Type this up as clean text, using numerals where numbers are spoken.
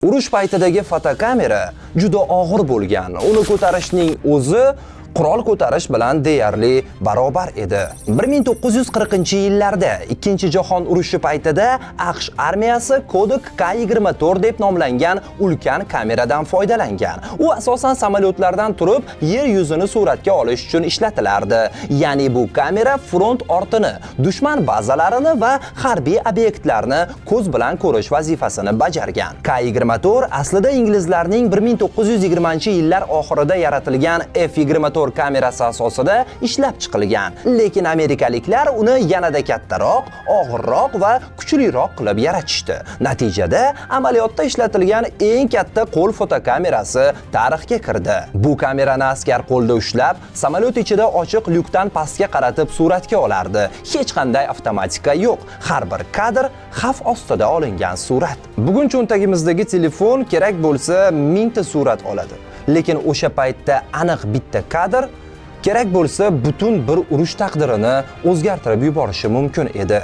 Urush paytidagi fotokamera juda og'ir bo'lgan. Uni ko'tarishning o'zi qurol ko'tarish bilan deyarli barobar edi. 1940-yillarda Ikkinchi jahon urushi paytida AQSh armiyasi Kodak K24 deb nomlangan ulkan kameradan foydalangan. U asosan samolyotlardan turib yer yuzini suratga olish uchun ishlatilardi. Ya'ni bu kamera front ortini, dushman bazalarini va harbiy obyektlarni ko'z bilan ko'rish vazifasini bajargan. K24 aslida inglizlarning 1920-yillar oxirida yaratilgan F24 kamerasi asosida ishlab chiqilgan. Lekin amerikaliklar uni yanada kattaroq, og'irroq va kuchliroq qilib yaratishdi. Natijada amaliyotda ishlatilgan eng katta qo'l fotokamerasi tarixga kirdi. Bu kamerani askar qo'lda ushlab, samolyot ichida ochiq lyukdan pastga qaratib suratga olardi. Hech qanday avtomatika yo'q. Har bir kadr xavf ostida olingan surat. Bugun cho'ntagimizdagi telefon kerak bo'lsa 1000 ta surat oladi. Lekin o'sha paytda aniq bitta kadr kerak bo'lsa butun bir urush taqdirini o'zgartirib yuborishi mumkin edi.